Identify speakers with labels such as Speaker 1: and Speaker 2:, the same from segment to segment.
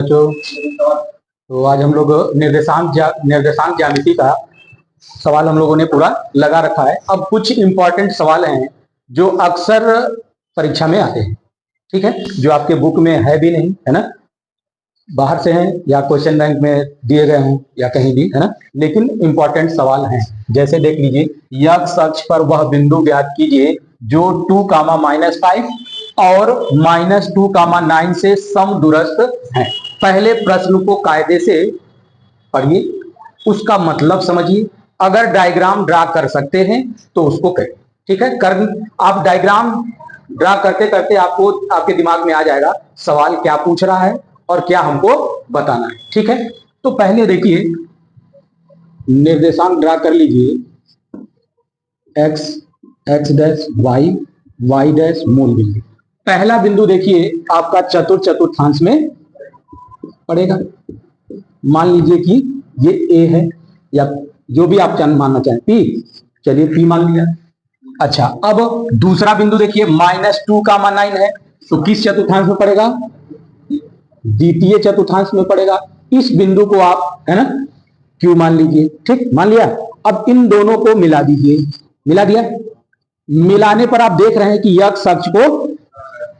Speaker 1: बच्चों, तो आज हम लोग निर्देशांक ज्यामिति का सवाल हम लोगों ने पूरा लगा रखा है। अब कुछ इंपॉर्टेंट सवाल हैं जो अक्सर परीक्षा में आते हैं, ठीक है, जो आपके बुक में है भी नहीं, है ना, बाहर से हैं या क्वेश्चन बैंक में दिए गए हों या कहीं भी, है ना, लेकिन इंपॉर्टेंट सवाल हैं। जैसे देख लीजिए, x अक्ष पर वह बिंदु ज्ञात कीजिए जो 2, -5 और -2, 9 से समदूरस्थ है। पहले प्रश्न को कायदे से पढ़िए, उसका मतलब समझिए, अगर डायग्राम ड्रा कर सकते हैं तो उसको करें, ठीक है। आप डायग्राम ड्रा करते करते आपको आपके दिमाग में आ जाएगा सवाल क्या पूछ रहा है और क्या हमको बताना है, ठीक है। तो पहले देखिए, निर्देशांक ड्रा कर लीजिए, x, x dash, y dash, मूल बिंदु। पहला बिंदु देखिए आपका चतुर्थांश में पड़ेगा। मान लीजिए कि ये a है या जो भी आप मानना चाहें, p, चलिए p मान लिया। अच्छा, अब दूसरा बिंदु देखिए, -2, 9 है, तो किस चतुर्थांश में पड़ेगा? द्वितीय चतुर्थांश में पड़ेगा। इस बिंदु को आप, है ना, Q मान लीजिए, ठीक, मान लिया। अब इन दोनों को मिला दीजिए, मिला दिया। मिलाने पर आप देख रहे हैं कि x अक्ष को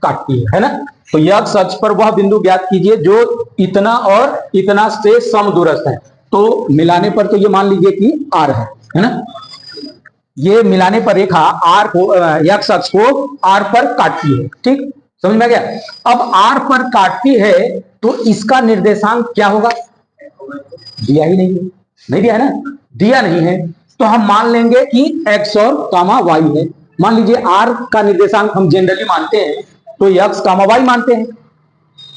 Speaker 1: काटती है ना, तो x अक्ष पर वह बिंदु ज्ञात कीजिए जो इतना और इतना से समदूरस्थ है। तो मिलाने पर तो ये मान लीजिए कि R है ना, ये मिलाने पर रेखा R को, x अक्ष को R पर काटती है, ठीक, समझ में आ गया। अब R पर काटती है तो इसका निर्देशांक क्या होगा? दिया ही नहीं है, नहीं दिया है ना, दिया नहीं है, तो हम मान लेंगे कि x और y है। मान लीजिए R का निर्देशांक हम जनरली मानते हैं तो x, y मानते हैं,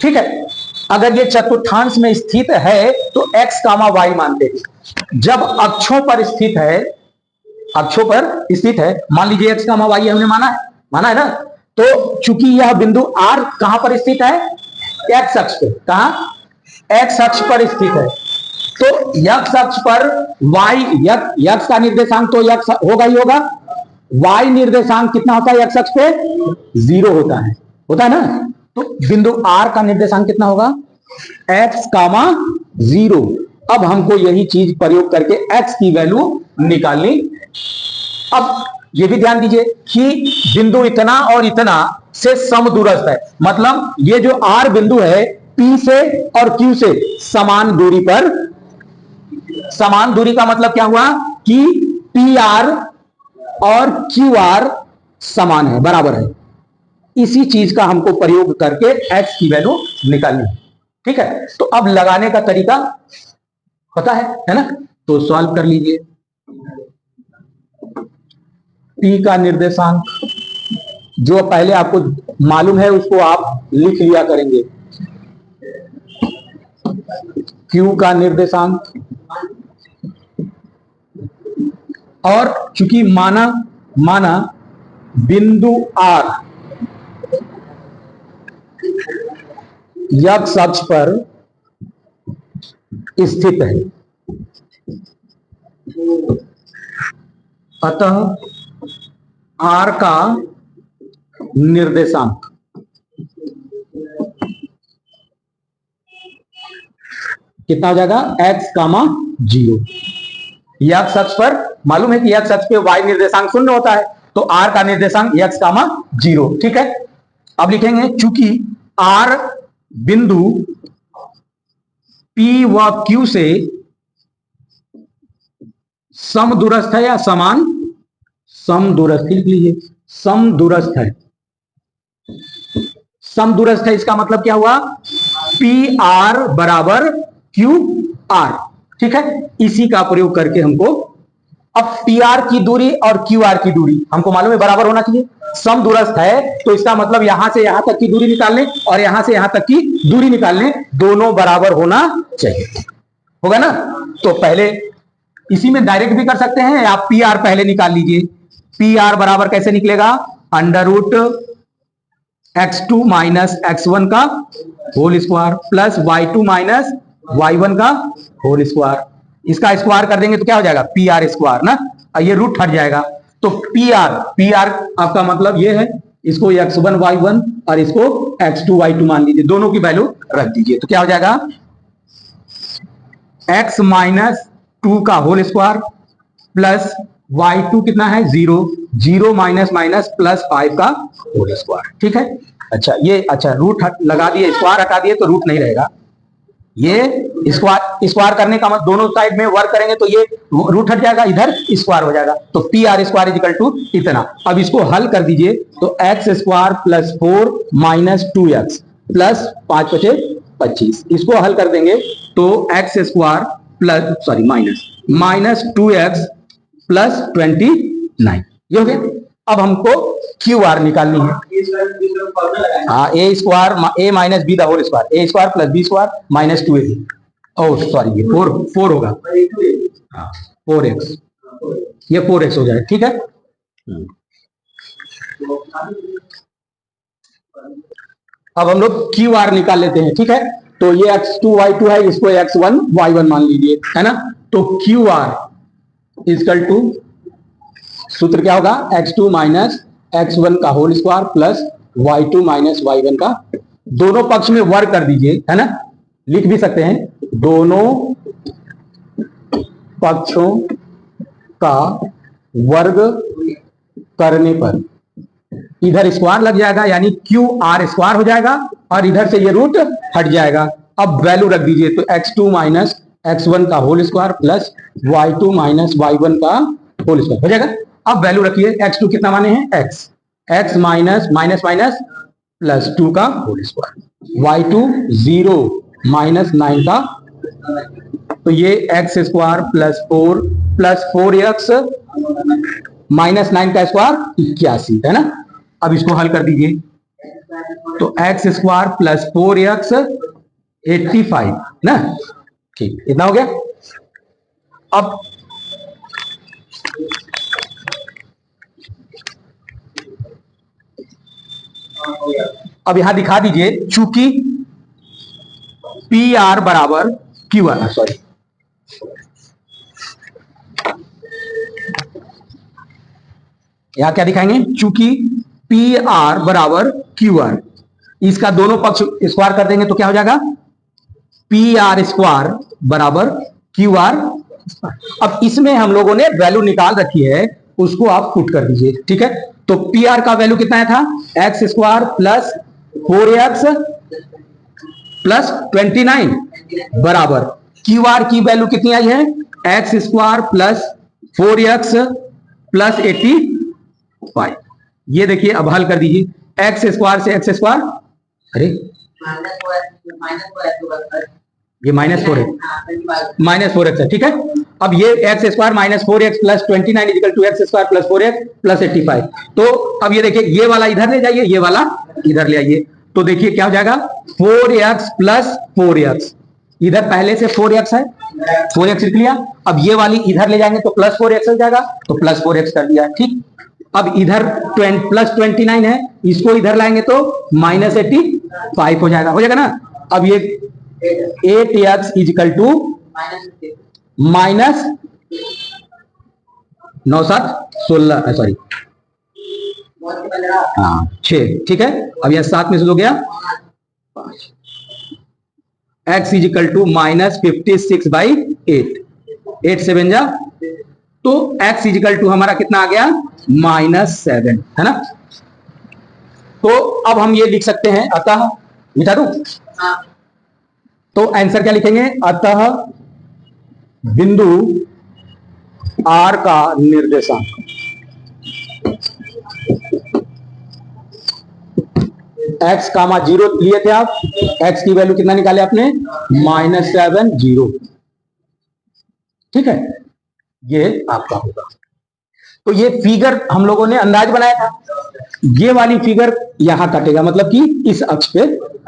Speaker 1: ठीक है। अगर ये चतुर्थांश में स्थित है तो x, y मानते हैं। जब अक्षों पर स्थित है, अक्षों पर स्थित है, मान लीजिए x, y हमने माना है ना, तो चूंकि यह बिंदु R कहां पर स्थित है? x अक्ष पे। कहां? x अक्ष पर स्थित है, तो x अक्ष पर x का निर्देशांक तो x होगा ही होगा। y निर्देशांक कितना होता है x अक्ष पे? 0 होता है ना, तो बिंदु R का निर्देशांक कितना होगा? x, 0। अब हमको यही चीज प्रयोग करके x की वैल्यू निकालनी। अब ये भी ध्यान दीजिए कि बिंदु इतना और इतना से समदूरस्थ है, मतलब ये जो R बिंदु है P से और Q से समान दूरी पर, समान दूरी का मतलब क्या हुआ कि PR और QR समान है, बराबर है। इसी चीज का हमको प्रयोग करके x की वैल्यू निकालनी है, ठीक है। तो अब लगाने का तरीका पता है ना, तो सॉल्व कर लीजिए। P का निर्देशांक जो पहले आपको मालूम है उसको आप लिख लिया करेंगे। Q का निर्देशांक, और चूंकि माना बिंदु R x अक्ष पर स्थित है, अतः R का निर्देशांक कितना हो जाएगा? x, 0। x अक्ष पर मालूम है कि x अक्ष पे y निर्देशांक 0 होता है, तो R का निर्देशांक x, 0, ठीक है। अब लिखेंगे चूंकि R बिंदु P व Q से समदूरस्थ है या समान, समदूरस्थ लिख लीजिए, समदूरस्थ है। समदूरस्थ है इसका मतलब क्या हुआ? PR बराबर QR, ठीक है। इसी का प्रयोग करके हमको अब PR की दूरी और QR की दूरी हमको मालूम है बराबर होना चाहिए। समदूरस्थ है तो इसका मतलब यहां से यहां तक की दूरी निकालने और यहां से यहां तक की दूरी निकालने, दोनों बराबर होना चाहिए, होगा ना। तो पहले इसी में डायरेक्ट भी कर सकते हैं, आप PR पहले निकाल लीजिए। PR बराबर कैसे निकलेगा? √x2 - x1 का whole square plus y2 - y1 का होल स्क्वायर। इसका स्क्वायर कर देंगे तो क्या हो जाएगा? PR स्क्वायर ना, ये रूट हट जाएगा, तो PR आपका मतलब ये है इसको x1 y1 और इसको x2 y2 मान लीजिए, दोनों की वैल्यू रख दीजिए। तो क्या हो जाएगा, x माइनस 2 का होल स्क्वायर प्लस y2 कितना है 0, 0 माइनस माइनस प्लस 5 का होल स्क्वायर। ठीक है, अच्छा ये अच्छा रूट लगा दिए, स्क्वायर हटा दिए तो रूट नहीं रहेगा। ये स्क्वायर करने का मतलब दोनों साइड में वर्क करेंगे तो ये रूट हट जाएगा, इधर स्क्वायर हो जाएगा, तो P R square is equal to इतना। अब इसको हल कर दीजिए तो X square plus 4 minus 2x plus 5 बचे 25, इसको हल कर देंगे तो X square plus sorry minus 2x plus 29, ये हो गया। अब हमको क्यू आर निकालनी है। हाँ, A square A minus B the whole square, A square plus B square minus 2ab, oh sorry ये 4 होगा, हाँ 4x, ये 4x हो जाए। ठीक है, अब हम लोग क्यू आर निकाल लेते हैं। ठीक है, तो ये x2 y2 है, इसको x1 y1 मान लीजिए, है ना। तो क्यू आर इजकल टू सूत्र क्या होगा, x2 माइनस x1 का whole square plus y2 minus y1 का, दोनों पक्ष में वर्ग कर दीजिए, है ना, लिख भी सकते हैं, दोनों पक्षों का वर्ग करने पर इधर स्क्वायर लग जाएगा, यानी क्यू आर स्क्वायर हो जाएगा और इधर से ये रूट हट जाएगा। अब वैल्यू रख दीजिए, तो x2 माइनस x1 का whole square plus y2 minus y1 का होल स्क्वायर हो जाएगा। अब वैल्यू रखिए, x2 कितना माने हैं x minus minus minus plus 2 का होल स्क्वायर, y2 0 माइनस 9 का, तो ये x square plus 4x minus 9 का स्क्वायर 81, है ना। अब इसको हल कर दीजिए, तो x स्क्वायर प्लस 4x 85 ना, ठीक, इतना हो गया। अब यहां दिखा दीजिए, चूंकि पी आर बराबर क्यू आर, सॉरी यहां क्या दिखाएंगे, चूंकि पी आर बराबर क्यू आर, इसका दोनों पक्ष स्क्वायर कर देंगे तो क्या हो जाएगा, पी आर स्क्वायर बराबर क्यू आर। अब इसमें हम लोगों ने वैल्यू निकाल रखी है, उसको आप पुट कर दीजिए। ठीक है, तो पी आर का वैल्यू कितना था, x square plus 4x plus 29 बराबर क्यू आर की वैल्यू कितनी आई है, x square plus 4x plus 85। ये देखिए, अब हल कर दीजिए, एक्स स्क्वायर से एक्स स्क्वायर, अरे ये -4x है। ठीक है, अब ये X square minus 4x plus 29 equal to X square plus 4x plus 85। तो अब ये देखिए, ये वाला इधर ले जाइए, ये वाला इधर ले आइए, तो देखिए क्या हो जाएगा, 4x प्लस 4x, इधर पहले से 4x है, 4x लिख लिया, अब ये वाली इधर ले जाएंगे तो प्लस 4x हो जाएगा, तो प्लस 4x कर दिया। ठीक, अब इधर प्लस 29 है, इसको इधर लाएंगे तो माइनस 85 हो जाएगा ना। अब ये 8x is equal to minus 9 7 16, sorry हाँ 6। ठीक है, अब यह 7 में से हो गया 5, x इजिकल टू माइनस 56/8, 8 7 जा, तो x इजिकल टू हमारा कितना आ गया, -7, है ना। तो अब हम ये लिख सकते हैं, अतः मिटा दूं, तो आंसर क्या लिखेंगे, अतः बिंदु R का निर्देशांक x, 0 लिए थे आप, x की वैल्यू कितना निकाले आपने, -7 0। ठीक है, ये आपका होगा। तो ये फिगर हम लोगों ने अंदाज बनाया था, ये वाली फिगर यहां कटेगा, मतलब कि इस अक्ष पे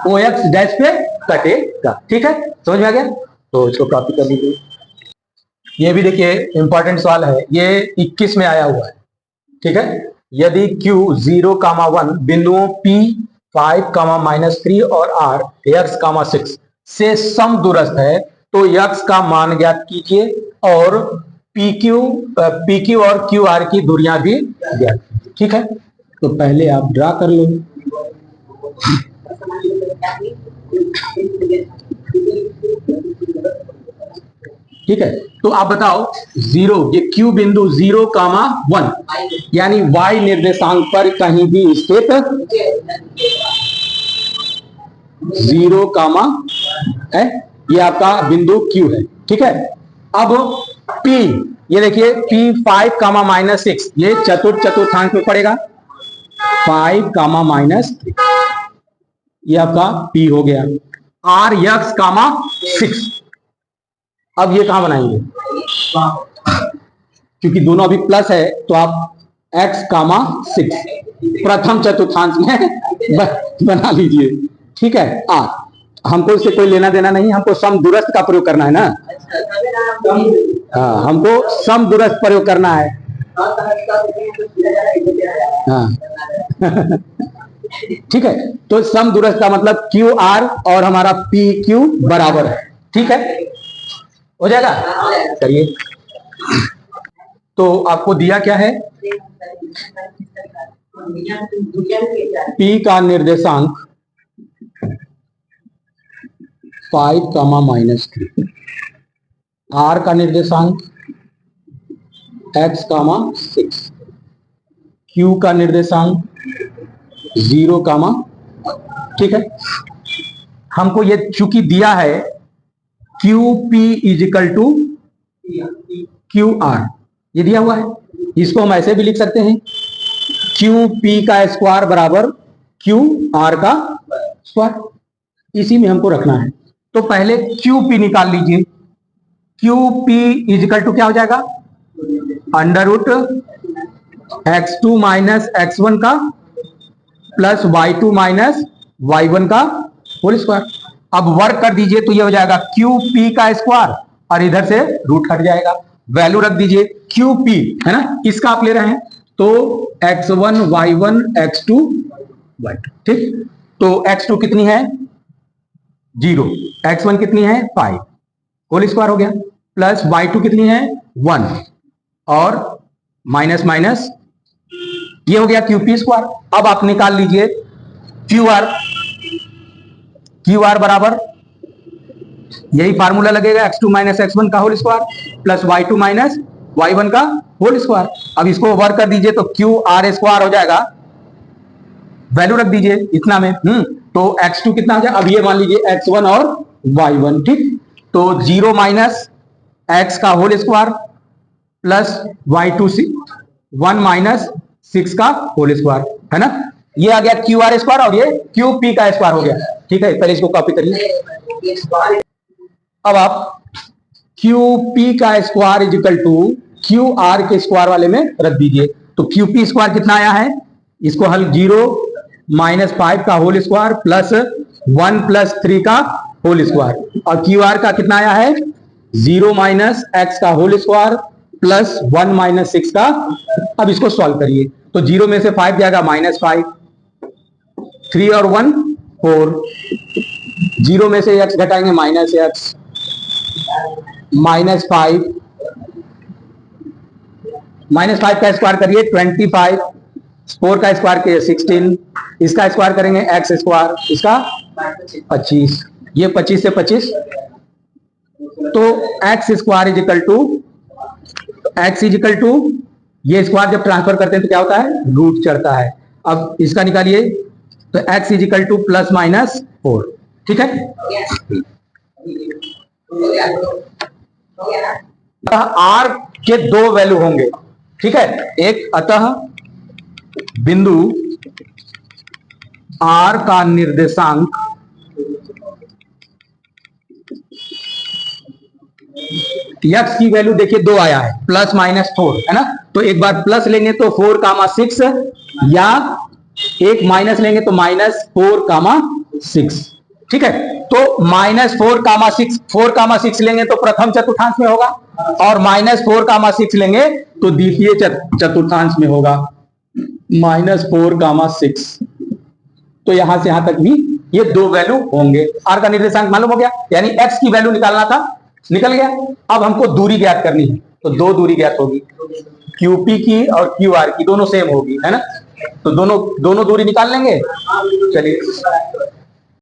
Speaker 1: OX डैश पे कटेगा। ठीक है, समझ में आ गया, तो इसको कॉपी कर लीजिए। ये भी देखिए इंपॉर्टेंट सवाल है, ये 21 में आया हुआ है। ठीक है, यदि Q 0, 1 बिंदुओं P 5, -3 और R x, 6 से समदूरस्थ है तो x का मान ज्ञात कीजिए और PQ और QR की दूरियां भी ज्ञात कीजिए। ठीक है, तो पहले आप ड्रा कर लो। ठीक है, तो आप बताओ जीरो, ये क्यू बिंदु 0, 1 यानी y निर्देशांक पर कहीं भी स्थित 0, है, ये आपका बिंदु Q है। ठीक है, अब P, ये देखिए P5, -6, ये चतुर्थांश में पड़ेगा। 5, -3, ये आपका P हो गया। RX, 6, अब ये कहां बनाएंगे, क्योंकि दोनों अभी प्लस है तो आप x, 6 प्रथम चतुर्थांश में बना लीजिए। ठीक है, R हमको इससे कोई लेना देना नहीं, हमको सम दूरस्थ का प्रयोग करना है ना। हाँ, हमको सम दूरस्थ प्रयोग करना है। हाँ ठीक है, तो सम दूरस्थ का मतलब QR और हमारा PQ बराबर है। ठीक है, हो जाएगा, करिए। तो आपको दिया क्या है, P का निर्देशांक 5, -3, R का निर्देशांक X, 6, Q का निर्देशांक 0, ठीक है। हमको ये चूंकि दिया है QP = QR, ये दिया हुआ है, इसको हम ऐसे भी लिख सकते हैं QP का स्क्वायर बराबर QR का स्क्वायर, इसी में हमको रखना है। तो पहले QP निकाल लीजिए। QP = क्या हो जाएगा, √x2 - x1 का प्लस y2 - y1 का होल स्क्वायर। अब वर्क कर दीजिए तो ये हो जाएगा QP का स्क्वायर और इधर से रूट हट जाएगा, वैल्यू रख दीजिए QP, है ना, इसका आप ले रहे हैं तो x1 y1 x2 y2। ठीक, तो x2 कितनी है 0, x1 कितनी है 5, होल स्क्वायर हो गया, प्लस y2 कितनी है 1 और माइनस माइनस, ये हो गया QP स्क्वायर। अब आप निकाल लीजिए QR बराबर, यही फार्मूला लगेगा, x2 - x1 का whole square plus y2 - y1 का होल स्क्वायर। अब इसको वर्क कर दीजिए तो QR स्क्वायर हो जाएगा, वैल्यू रख दीजिए इतना में, तो x2 कितना हो जाएगा, अब ये मान लीजिए x1 और y1। ठीक, तो 0 - x का होल स्क्वायर प्लस y2 1 - 6 का होल स्क्वायर, है ना, ये आ गया QR स्क्वायर और ये QP का स्क्वायर हो गया। ठीक है, पहले इसको कॉपी करिए। अब आप QP का स्क्वायर = QR के स्क्वायर वाले में रख दीजिए, तो QP स्क्वायर कितना आया है, इसको हल 0 - 5 का होल स्क्वायर प्लस 1 + 3 का होल स्क्वायर, और QR का कितना आया है 0 - x का होल स्क्वायर प्लस 1 - 6 का। अब इसको सॉल्व करिए तो 0 में से 5 जाएगा -5, 3 और 1 4, 0 में से x घटाएंगे -x, -5 का स्क्वायर करिए 25, 4 का स्क्वायर किए 16, इसका स्क्वायर करेंगे x स्क्वायर, इसका 25, ये 25 से 25, तो x स्क्वायर = ये स्क्वायर जब ट्रांसफर करते हैं तो क्या होता है, रूट चढ़ता है। अब इसका निकालिए तो x = ±4। ठीक है, R के दो वैल्यू होंगे। ठीक है, एक अतः बिंदु R का निर्देशांक x की वैल्यू देखिए 2 आया है, ±4, है ना, तो एक बार प्लस लेंगे तो 4, 6, या एक माइनस लेंगे तो -4, 6। ठीक है, तो -4, 6 लेंगे तो प्रथम चतुर्थांश में होगा और -4, 6 लेंगे तो द्वितीय चतुर्थांश में होगा, -4, 6। तो यहां से यहां तक भी ये दो वैल्यू होंगे। R का निर्देशांक मालूम हो गया, यानी x की वैल्यू निकालना था, निकल गया। अब हमको दूरी ज्ञात करनी है, तो दो दूरी ज्ञात होगी, QP की और QR की, दोनों सेम होगी, है ना, तो दोनों दोनों दूरी निकाल लेंगे। चलिए